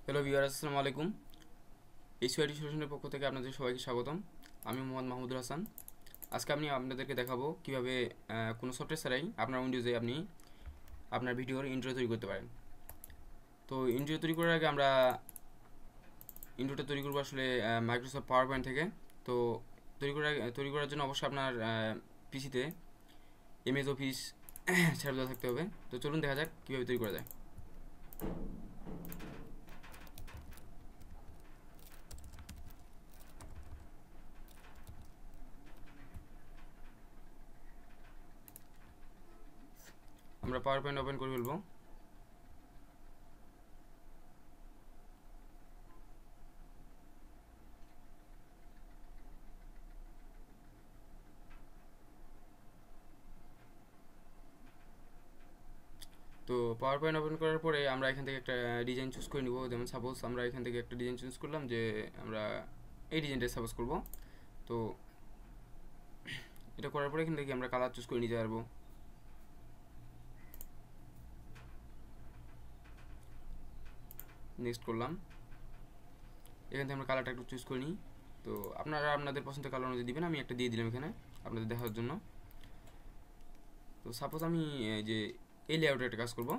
Hello viewers, আসসালামু আলাইকুম। এইচওআইটি সলিউশনের পক্ষ থেকে আপনাদের সবাইকে স্বাগতম। আমি মোহাম্মদ মাহমুদুল হাসান। আজকে আমি আপনাদেরকে দেখাবো কিভাবে কোনো সফটওয়্যার ছাড়াই আপনার উইন্ডোজে আপনি আপনার ভিডিওর ইন্ট্রো তৈরি করতে পারেন। তো ইন্ট্রো তৈরি করার আগে আমরা ইন্ট্রোটা তৈরি করবো আসলে মাইক্রোসফট পাওয়ার পয়েন্ট থেকে। তো তৈরি করার জন্য অবশ্যই আপনার পিসিতে এমএস অফিস সেটআপ থাকতে হবে। তো চলুন দেখা যাক কীভাবে তৈরি করা যায়। আমরা পাওয়ার পয়েন্ট ওপেন করে ফেলবো। তো পাওয়ার পয়েন্ট ওপেন করার পরে আমরা এখান থেকে একটা ডিজাইন চুজ করে নিব। যেমন সাপোজ আমরা এখান থেকে একটা ডিজাইন চুজ করলাম যে আমরা এই ডিজাইনটা সাপোজ করব। তো এটা করার পরে এখান থেকে আমরা কালার চুজ করে নিতে পারবো। নেক্সট করলাম। এখান থেকে আমরা কালারটা একটু চুজ করে নিই। তো আপনারা আপনাদের পছন্দের কালার অনুযায়ী দিবেন। আমি একটা দিয়ে দিলাম এখানে আপনাদের দেখার জন্য। তো সাপোজ আমি যে এই লেআউটে একটা কাজ করব।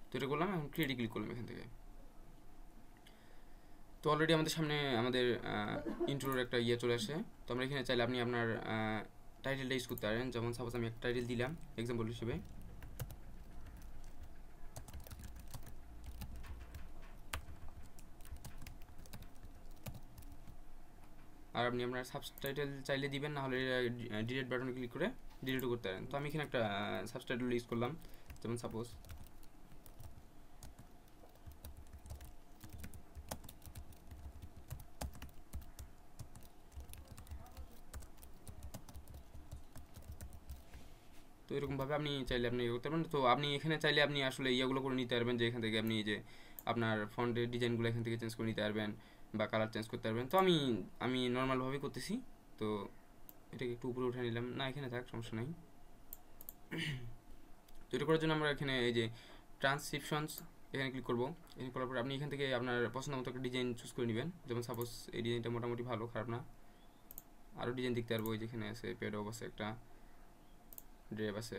তো এটা করলাম, এখন ক্রিয়েটে ক্লিক করলাম এখান থেকে। তো অলরেডি আমাদের সামনে আমাদের ইন্ট্রোর একটা ইয়ে চলে আসে। তো আমরা এখানে চাইলে আপনি আপনার টাইটেলটা ইউজ করতে পারেন। যেমন সাপোজ আমি একটা টাইটেল দিলাম এক্সাম্পল হিসেবে। আর আপনি আপনার সাবটাইটেল চাইলে দিবেন, না হলে ডিলিট বাটনে ক্লিক করে ডিলিটও করতে পারেন। তো আমি এখানে একটা সাবটাইটেল ইউজ করলাম, যেমন সাপোজ তো এরকমভাবে আপনি চাইলে আপনি ইয়ে করতে পারবেন। তো আপনি এখানে চাইলে আপনি আসলে ইয়েগুলো করে নিতে পারবেন যে এখান থেকে আপনি যে আপনার ফন্টের ডিজাইনগুলো এখান থেকে চেঞ্জ করে নিতে পারবেন বা কালার চেঞ্জ করতে পারবেন। তো আমি নর্মালভাবেই করতেছি। তো এটাকে একটু উপরে উঠে নিলাম, না এখানে থাক, সমস্যা নাই। তো এটা করার জন্য আমরা এখানে এই যে ট্রান্সক্রিপশনস এখানে ক্লিক করবো। এখানে করার পর আপনি এখান থেকে আপনার পছন্দ মতো একটা ডিজাইন চুজ করে নেবেন। যেমন সাপোজ এই ডিজাইনটা মোটামুটি ভালো, খারাপ না। আরও ডিজাইন দেখতে পারবো। ওই যেখানে আছে পেড অফ আছে, একটা ড্রেভ আছে,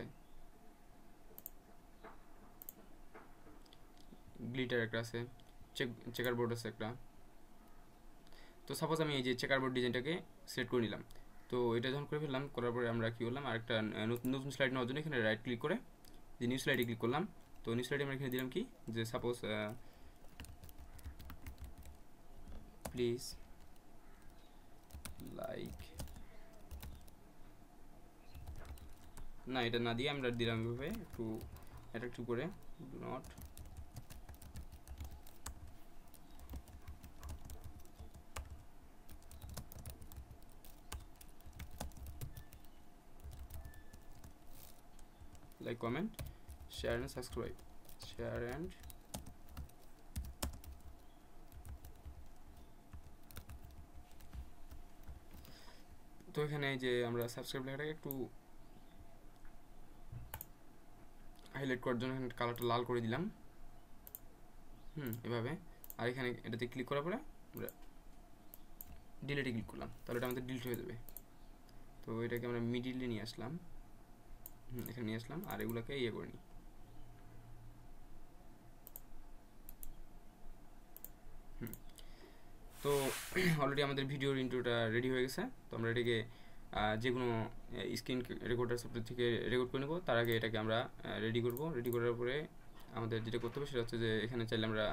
গ্লিটার একটা আছে, চেকার বোর্ড আছে একটা। তো সাপোজ আমি এই যে চেকার বোর্ড ডিজাইনটাকে সিলেক্ট করে নিলাম। তো এটা যখন করে ফেললাম, করার পরে আমরা কী করলাম, আরেকটা নতুন স্লাইড নেওয়ার জন্য এখানে রাইট ক্লিক করে যে নিউ স্লাইডে ক্লিক করলাম। তো নিউ স্লাইডে আমরা এখানে দিলাম কি, যে সাপোজ প্লিজ লাইক, না এটা না দিয়ে আমরা দিলাম এভাবে একটু অ্যাট্রাক্টিভ করে, do not like, comment, share and subscribe, share and তো এখানে যে আমরা সাবস্ক্রাইব লেখাটাকে একটু হাইলাইট করার জন্য এখানে কালারটা লাল করে দিলাম, এভাবে। আর এখানে এটাতে ক্লিক করার পরে আমরা ডিলিটে ক্লিক করলাম, তাহলে এটা আমাদের ডিলিট হয়ে যাবে। তো এটাকে আমরা মিডিলে নিয়ে আসলাম, এখানে নিয়ে আসলাম, আর এগুলোকে ইয়ে করে নিই। তো অলরেডি আমাদের ভিডিওর ইন্ট্রোটা রেডি হয়ে গেছে। তো আমরা এটাকে যে কোনো স্ক্রিন রেকর্ডার সফটওয়্যার থেকে রেকর্ড করে নেব। তার আগে এটাকে আমরা রেডি করব। রেডি করার পরে আমাদের যেটা করতে হবে সেটা হচ্ছে যে এখানে চাইলে আমরা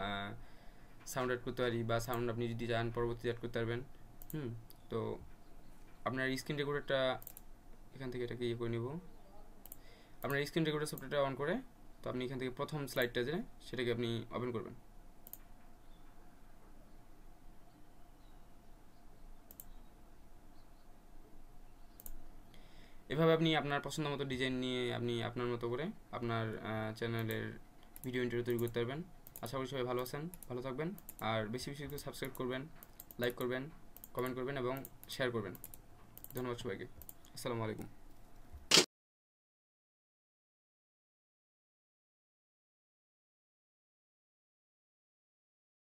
সাউন্ড অ্যাড করতে পারি, বা সাউন্ড আপনি যদি চান পরবর্তীতে অ্যাড করতে পারবেন। তো আপনার স্ক্রিন রেকর্ডারটা এখান থেকে এটাকে ইয়ে করে নেব। আপনার স্ক্রিন রেকর্ডার সফটওয়্যারটা অন করে, তো আপনি এখান থেকে প্রথম স্লাইডটা যে সেটাকে আপনি ওপেন করবেন। এভাবে আপনি আপনার পছন্দ মতো ডিজাইন নিয়ে আপনি আপনার মতো করে আপনার চ্যানেলের ভিডিও ইন্টারভিউ তৈরি করতে পারবেন। আশা করি সবাই ভালো আছেন, ভালো থাকবেন। আর বেশি বেশি করে সাবস্ক্রাইব করবেন, লাইক করবেন, কমেন্ট করবেন এবং শেয়ার করবেন। ধন্যবাদ সবাইকে। আসসালামু আলাইকুম।